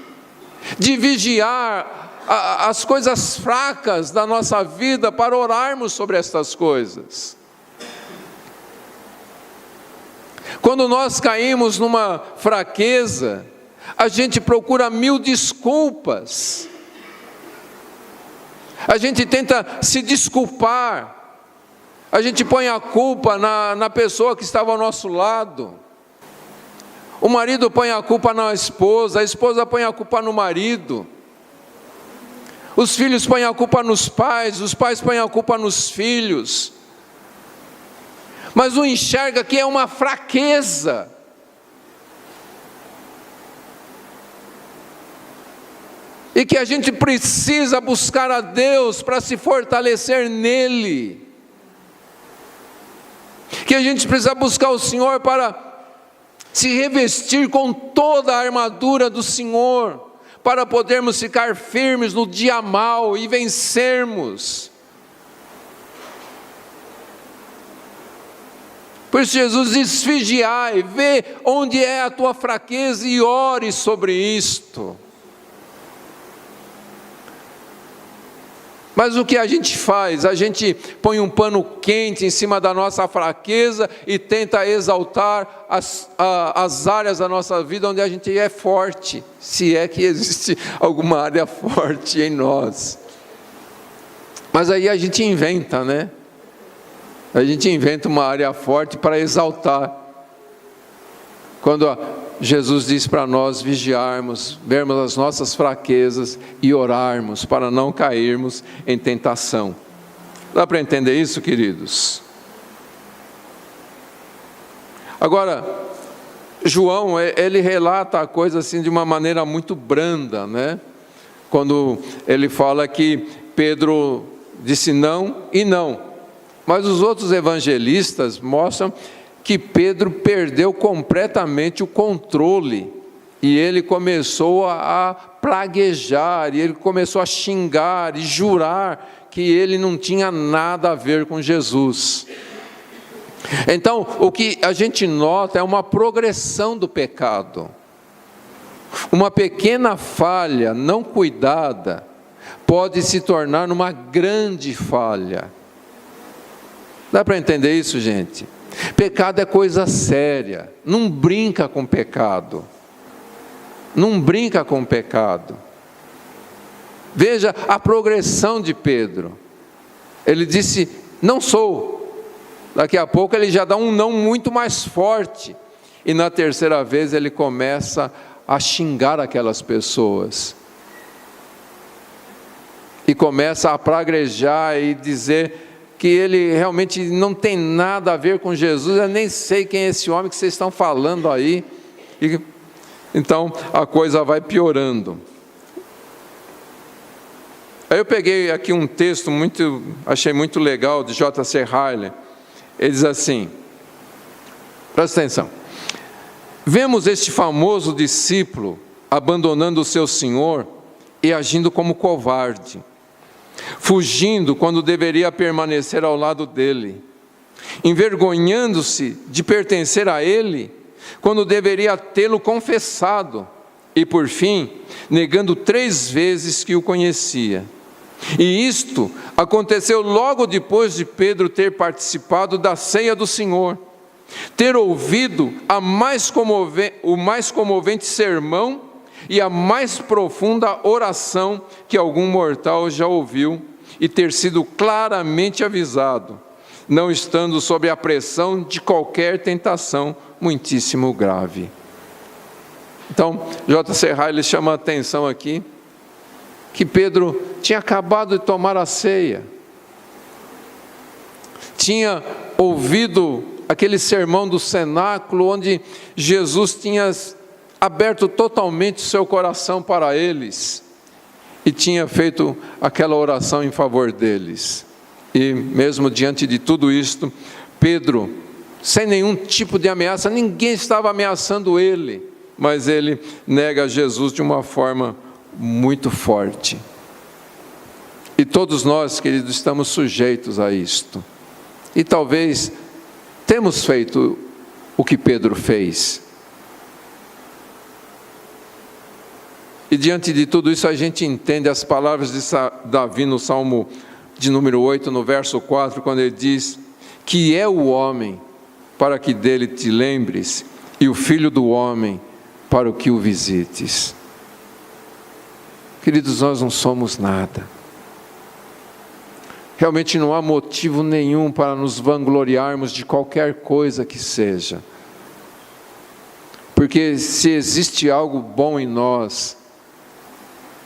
S1: de vigiar as coisas fracas da nossa vida para orarmos sobre estas coisas. Quando nós caímos numa fraqueza, a gente procura 1000 desculpas. A gente tenta se desculpar. A gente põe a culpa na pessoa que estava ao nosso lado. O marido põe a culpa na esposa, a esposa põe a culpa no marido. Os filhos põem a culpa nos pais, os pais põem a culpa nos filhos. Mas não enxerga que é uma fraqueza. E que a gente precisa buscar a Deus para se fortalecer nele. Que a gente precisa buscar o Senhor para se revestir com toda a armadura do Senhor, para podermos ficar firmes no dia mau e vencermos. Por isso Jesus diz, vigiai, vê onde é a tua fraqueza e ore sobre isto. Mas o que a gente faz? A gente põe um pano quente em cima da nossa fraqueza e tenta exaltar as áreas da nossa vida onde a gente é forte, se é que existe alguma área forte em nós. Mas aí a gente inventa, né? A gente inventa uma área forte para exaltar. Quando Jesus diz para nós vigiarmos, vermos as nossas fraquezas e orarmos para não cairmos em tentação. Dá para entender isso, queridos? Agora, João, ele relata a coisa assim de uma maneira muito branda, né? Quando ele fala que Pedro disse não e não. Mas os outros evangelistas mostram que Pedro perdeu completamente o controle. E ele começou a praguejar, e ele começou a xingar e jurar que ele não tinha nada a ver com Jesus. Então, o que a gente nota é uma progressão do pecado. Uma pequena falha não cuidada pode se tornar uma grande falha. Dá para entender isso, gente? Pecado é coisa séria. Não brinca com pecado. Não brinca com pecado. Veja a progressão de Pedro. Ele disse, não sou. Daqui a pouco ele já dá um não muito mais forte. E na terceira vez ele começa a xingar aquelas pessoas. E começa a praguejar e dizer que ele realmente não tem nada a ver com Jesus. Eu nem sei quem é esse homem que vocês estão falando aí. Então a coisa vai piorando. Aí eu peguei aqui um texto achei muito legal, de J.C. Ryle. Ele diz assim, presta atenção: vemos este famoso discípulo abandonando o seu Senhor e agindo como covarde, fugindo quando deveria permanecer ao lado dele, envergonhando-se de pertencer a ele, quando deveria tê-lo confessado, e por fim, negando 3 vezes que o conhecia. E isto aconteceu logo depois de Pedro ter participado da ceia do Senhor, ter ouvido o mais comovente sermão e a mais profunda oração que algum mortal já ouviu, e ter sido claramente avisado, não estando sob a pressão de qualquer tentação muitíssimo grave. Então, J.C. Ryle chama a atenção aqui, que Pedro tinha acabado de tomar a ceia, tinha ouvido aquele sermão do cenáculo, onde Jesus tinha aberto totalmente o seu coração para eles, e tinha feito aquela oração em favor deles. E mesmo diante de tudo isto, Pedro, sem nenhum tipo de ameaça, ninguém estava ameaçando ele, mas ele nega Jesus de uma forma muito forte. E todos nós, queridos, estamos sujeitos a isto. E talvez temos feito o que Pedro fez. E diante de tudo isso, a gente entende as palavras de Davi no Salmo de número 8, no verso 4, quando ele diz: que é o homem para que dele te lembres, e o filho do homem para o que o visites. Queridos, nós não somos nada. Realmente não há motivo nenhum para nos vangloriarmos de qualquer coisa que seja. Porque se existe algo bom em nós,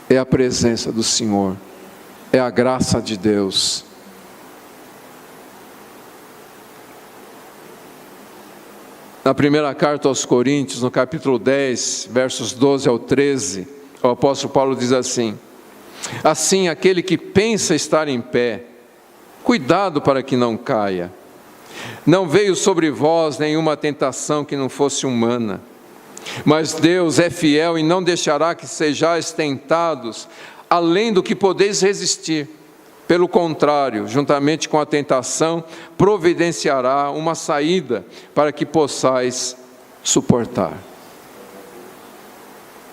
S1: é a presença do Senhor, é a graça de Deus. Na primeira carta aos Coríntios, no capítulo 10, versos 12 ao 13, o apóstolo Paulo diz assim: assim, aquele que pensa estar em pé, cuidado para que não caia. Não veio sobre vós nenhuma tentação que não fosse humana, mas Deus é fiel e não deixará que sejais tentados além do que podeis resistir. Pelo contrário, juntamente com a tentação, providenciará uma saída para que possais suportar.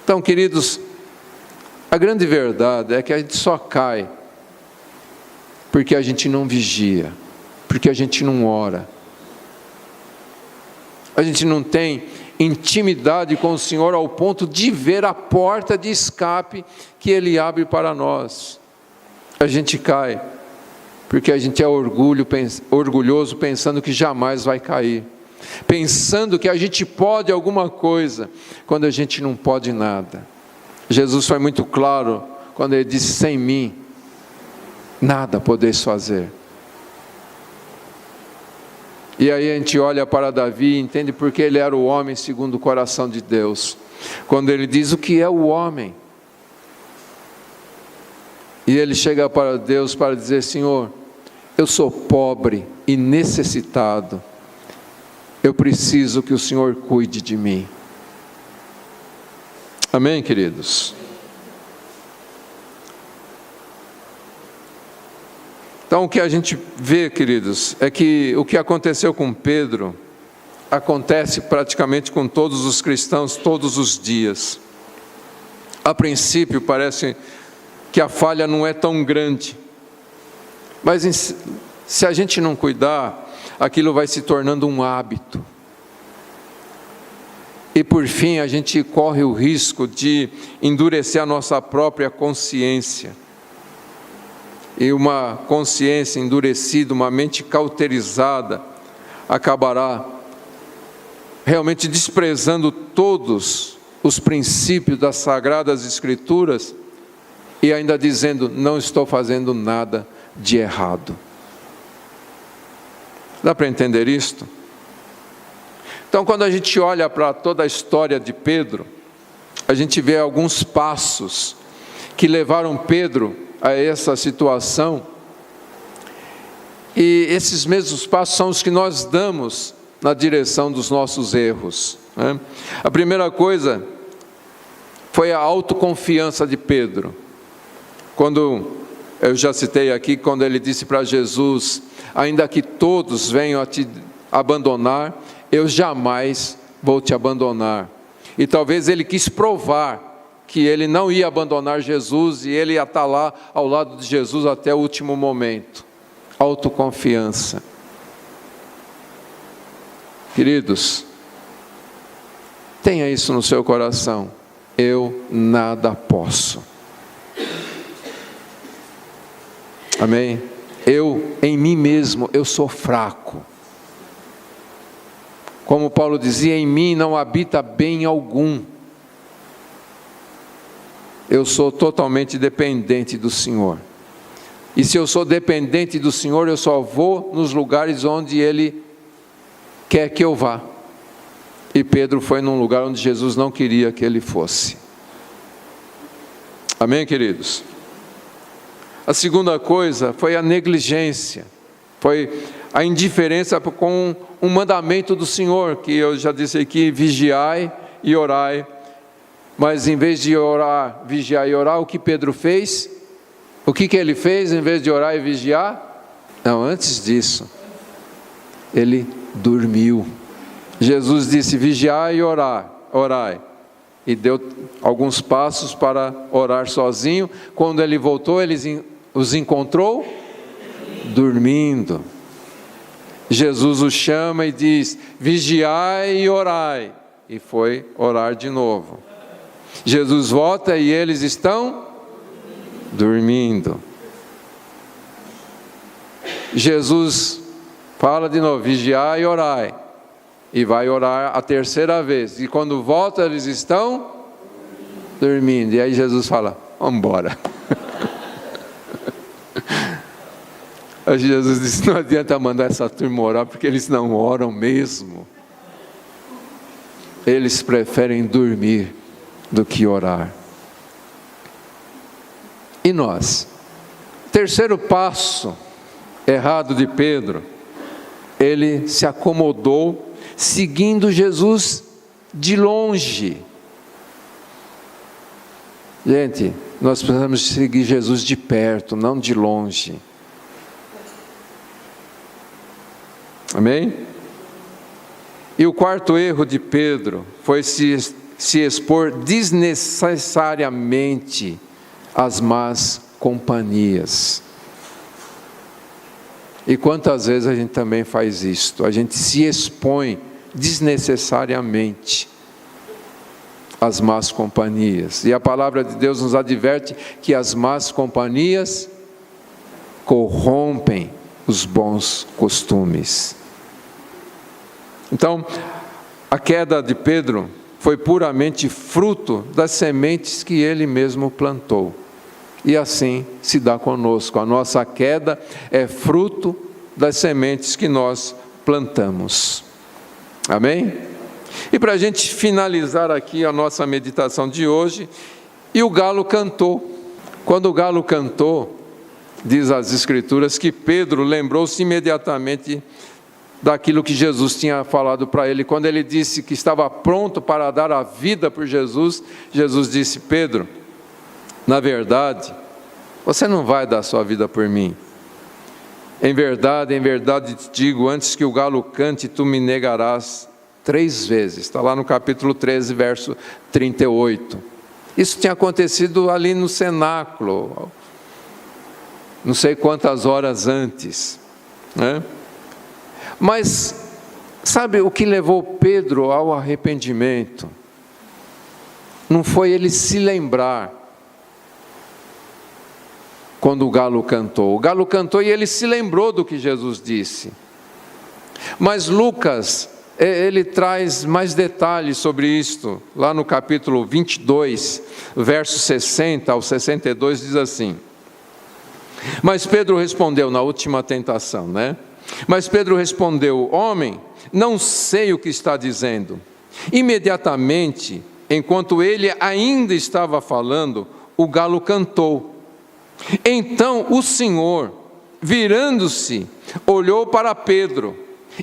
S1: Então, queridos, a grande verdade é que a gente só cai porque a gente não vigia, porque a gente não ora, a gente não tem intimidade com o Senhor ao ponto de ver a porta de escape que Ele abre para nós. A gente cai porque a gente é orgulhoso, pensando que jamais vai cair, pensando que a gente pode alguma coisa, quando a gente não pode nada. Jesus foi muito claro quando Ele disse: sem mim nada podeis fazer. E aí a gente olha para Davi e entende porque ele era o homem segundo o coração de Deus. Quando ele diz: o que é o homem? E ele chega para Deus para dizer: Senhor, eu sou pobre e necessitado, eu preciso que o Senhor cuide de mim. Amém, queridos? Então, o que a gente vê, queridos, é que o que aconteceu com Pedro acontece praticamente com todos os cristãos todos os dias. A princípio parece que a falha não é tão grande, mas se a gente não cuidar, aquilo vai se tornando um hábito. E por fim a gente corre o risco de endurecer a nossa própria consciência. E uma consciência endurecida, uma mente cauterizada, acabará realmente desprezando todos os princípios das Sagradas Escrituras e ainda dizendo: não estou fazendo nada de errado. Dá para entender isto? Então, quando a gente olha para toda a história de Pedro, a gente vê alguns passos que levaram Pedro a essa situação, e esses mesmos passos são os que nós damos na direção dos nossos erros, né? A primeira coisa foi a autoconfiança de Pedro. Quando, eu já citei aqui, quando ele disse para Jesus: ainda que todos venham a te abandonar, eu jamais vou te abandonar. E talvez ele quis provar que ele não ia abandonar Jesus e ele ia estar lá ao lado de Jesus até o último momento. Autoconfiança. Queridos, tenha isso no seu coração: eu nada posso. Amém? Eu, em mim mesmo, eu sou fraco. Como Paulo dizia: em mim não habita bem algum. Eu sou totalmente dependente do Senhor. E se eu sou dependente do Senhor, eu só vou nos lugares onde Ele quer que eu vá. E Pedro foi num lugar onde Jesus não queria que ele fosse. Amém, queridos? A segunda coisa foi a negligência. Foi a indiferença com um mandamento do Senhor, que eu já disse aqui: vigiai e orai. Mas em vez de orar, vigiar e orar, o que Pedro fez? O que ele fez em vez de orar e vigiar? Não, antes disso, ele dormiu. Jesus disse: vigiai e orai. E deu alguns passos para orar sozinho. Quando ele voltou, ele os encontrou dormindo. Jesus os chama e diz: vigiai e orai. E foi orar de novo. Jesus volta e eles estão dormindo. Jesus fala de novo: vigiai e orai. E vai orar a terceira vez. E quando volta, eles estão dormindo. E aí Jesus fala: vamos embora. Aí Jesus disse: não adianta mandar essa turma orar, porque eles não oram mesmo. Eles preferem dormir do que orar. E nós? Terceiro passo errado de Pedro: ele se acomodou seguindo Jesus de longe. Gente, nós precisamos seguir Jesus de perto, não de longe. Amém? E o quarto erro de Pedro foi se expor desnecessariamente às más companhias. E quantas vezes a gente também faz isto? A gente se expõe desnecessariamente às más companhias. E a palavra de Deus nos adverte que as más companhias corrompem os bons costumes. Então, a queda de Pedro foi puramente fruto das sementes que ele mesmo plantou. E assim se dá conosco. A nossa queda é fruto das sementes que nós plantamos. Amém? E para a gente finalizar aqui a nossa meditação de hoje, e o galo cantou. Quando o galo cantou, diz as Escrituras que Pedro lembrou-se imediatamente daquilo que Jesus tinha falado para ele. Quando ele disse que estava pronto para dar a vida por Jesus, Jesus disse: Pedro, na verdade, você não vai dar sua vida por mim. Em verdade te digo, antes que o galo cante, tu me negarás 3 vezes. Está lá no capítulo 13, verso 38. Isso tinha acontecido ali no cenáculo, não sei quantas horas antes, né? Mas, sabe o que levou Pedro ao arrependimento? Não foi ele se lembrar quando o galo cantou. O galo cantou e ele se lembrou do que Jesus disse. Mas Lucas, ele traz mais detalhes sobre isto. Lá no capítulo 22, versos 60 ao 62, diz assim: Mas Pedro respondeu, na última tentação, né? Mas Pedro respondeu: Homem, não sei o que está dizendo. Imediatamente, enquanto ele ainda estava falando, o galo cantou. Então o Senhor, virando-se, olhou para Pedro,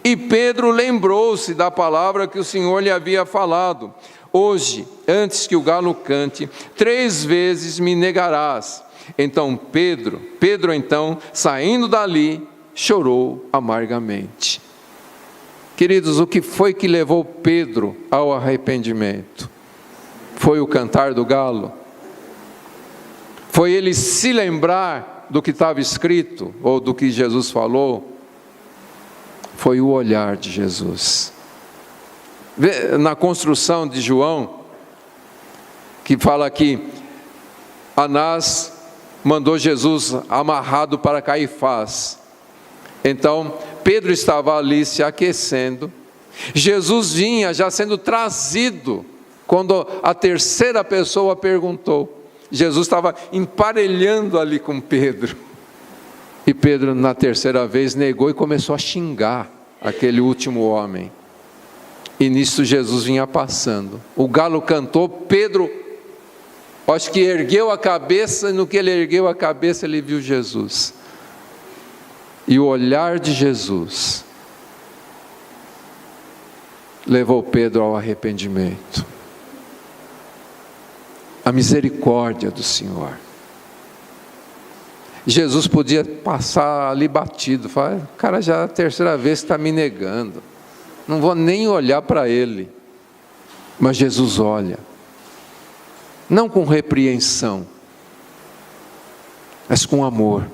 S1: e Pedro lembrou-se da palavra que o Senhor lhe havia falado: Hoje, antes que o galo cante, 3 vezes me negarás. Então Pedro, saindo dali, chorou amargamente. Queridos, o que foi que levou Pedro ao arrependimento? Foi o cantar do galo? Foi ele se lembrar do que estava escrito, ou do que Jesus falou? Foi o olhar de Jesus. Na construção de João, que fala que Anás mandou Jesus amarrado para Caifás. Então, Pedro estava ali se aquecendo. Jesus vinha já sendo trazido, quando a terceira pessoa perguntou. Jesus estava emparelhando ali com Pedro. E Pedro, na terceira vez, negou e começou a xingar aquele último homem. E nisso Jesus vinha passando. O galo cantou, Pedro, acho que ergueu a cabeça, e no que ele ergueu a cabeça, ele viu Jesus. E o olhar de Jesus levou Pedro ao arrependimento. A misericórdia do Senhor. Jesus podia passar ali batido, falar: o cara já é a terceira vez que está me negando, não vou nem olhar para ele. Mas Jesus olha, não com repreensão, mas com amor.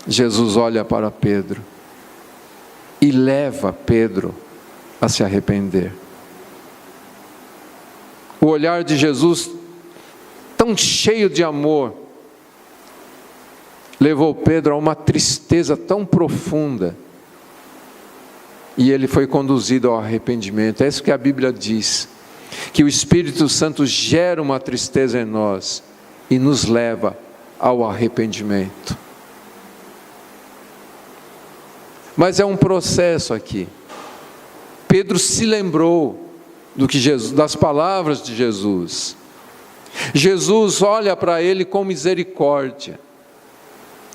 S1: Jesus olha para Pedro e leva Pedro a se arrepender. O olhar de Jesus, tão cheio de amor, levou Pedro a uma tristeza tão profunda, e ele foi conduzido ao arrependimento. É isso que a Bíblia diz, que o Espírito Santo gera uma tristeza em nós e nos leva ao arrependimento. Mas é um processo aqui. Pedro se lembrou das palavras de Jesus. Jesus olha para ele com misericórdia,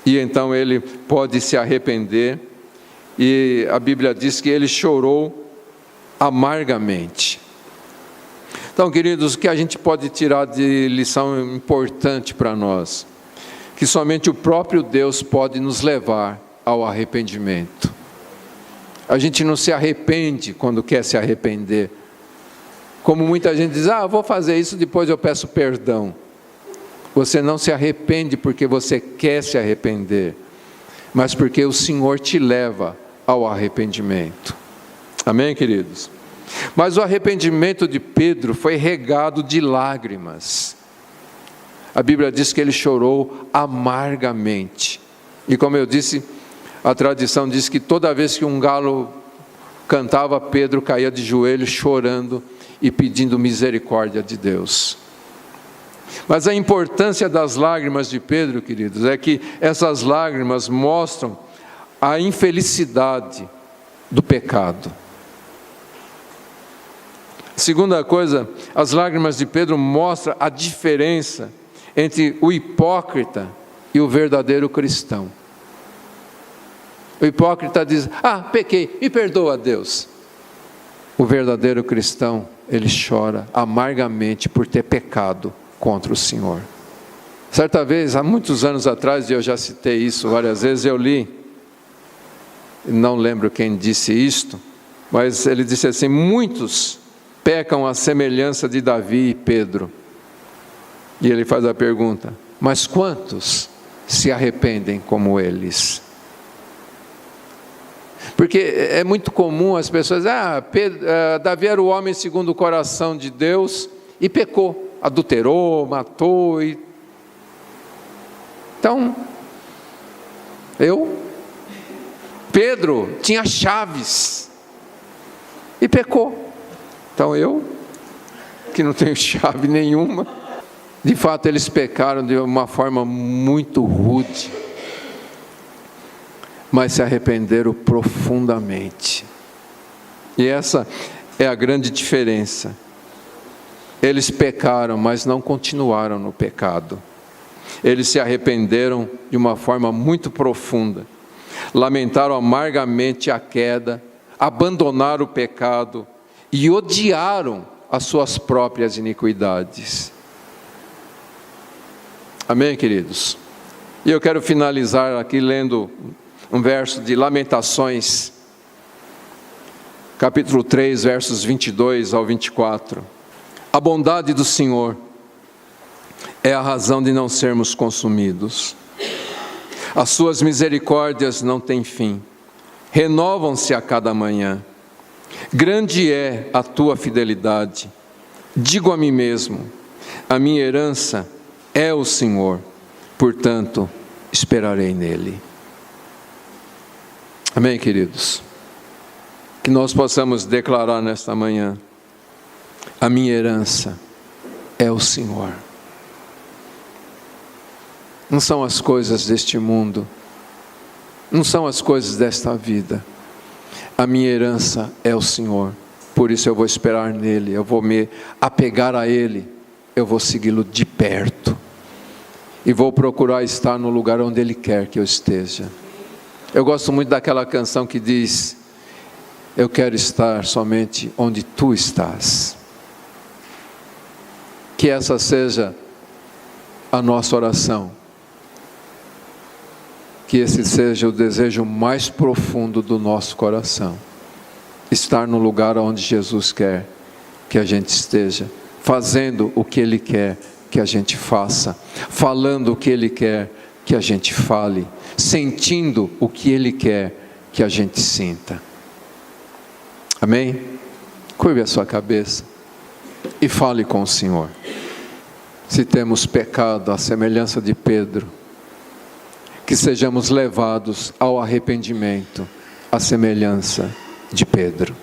S1: e então ele pode se arrepender, e a Bíblia diz que ele chorou amargamente. Então, queridos, o que a gente pode tirar de lição importante para nós? Que somente o próprio Deus pode nos levar ao arrependimento. A gente não se arrepende quando quer se arrepender. Como muita gente diz: vou fazer isso, depois eu peço perdão. Você não se arrepende porque você quer se arrepender, mas porque o Senhor te leva ao arrependimento. Amém, queridos? Mas o arrependimento de Pedro foi regado de lágrimas. A Bíblia diz que ele chorou amargamente. E como eu disse, a tradição diz que toda vez que um galo cantava, Pedro caía de joelhos chorando e pedindo misericórdia de Deus. Mas a importância das lágrimas de Pedro, queridos, é que essas lágrimas mostram a infelicidade do pecado. Segunda coisa, as lágrimas de Pedro mostram a diferença entre o hipócrita e o verdadeiro cristão. O hipócrita diz: pequei, me perdoa, Deus. O verdadeiro cristão, ele chora amargamente por ter pecado contra o Senhor. Certa vez, há muitos anos atrás, e eu já citei isso várias vezes, eu li, não lembro quem disse isto, mas ele disse assim: muitos pecam à semelhança de Davi e Pedro. E ele faz a pergunta: mas quantos se arrependem como eles? Porque é muito comum as pessoas Davi era o homem segundo o coração de Deus e pecou, adulterou, matou. Então, Pedro tinha chaves e pecou. Então eu, que não tenho chave nenhuma, de fato eles pecaram de uma forma muito rude, mas se arrependeram profundamente. E essa é a grande diferença. Eles pecaram, mas não continuaram no pecado. Eles se arrependeram de uma forma muito profunda, lamentaram amargamente a queda, abandonaram o pecado e odiaram as suas próprias iniquidades. Amém, queridos? E eu quero finalizar aqui lendo um verso de Lamentações, capítulo 3, versos 22 ao 24. A bondade do Senhor é a razão de não sermos consumidos. As suas misericórdias não têm fim, renovam-se a cada manhã. Grande é a tua fidelidade. Digo a mim mesmo: a minha herança é o Senhor, portanto esperarei nele. Amém, queridos? Que nós possamos declarar nesta manhã: a minha herança é o Senhor. Não são as coisas deste mundo, não são as coisas desta vida. A minha herança é o Senhor, por isso eu vou esperar nele, eu vou me apegar a ele, eu vou segui-lo de perto e vou procurar estar no lugar onde ele quer que eu esteja. Eu gosto muito daquela canção que diz: eu quero estar somente onde tu estás. Que essa seja a nossa oração, que esse seja o desejo mais profundo do nosso coração, estar no lugar onde Jesus quer que a gente esteja, fazendo o que Ele quer que a gente faça, falando o que Ele quer que a gente fale, sentindo o que Ele quer que a gente sinta. Amém? Curve a sua cabeça e fale com o Senhor. Se temos pecado à semelhança de Pedro, que sejamos levados ao arrependimento à semelhança de Pedro.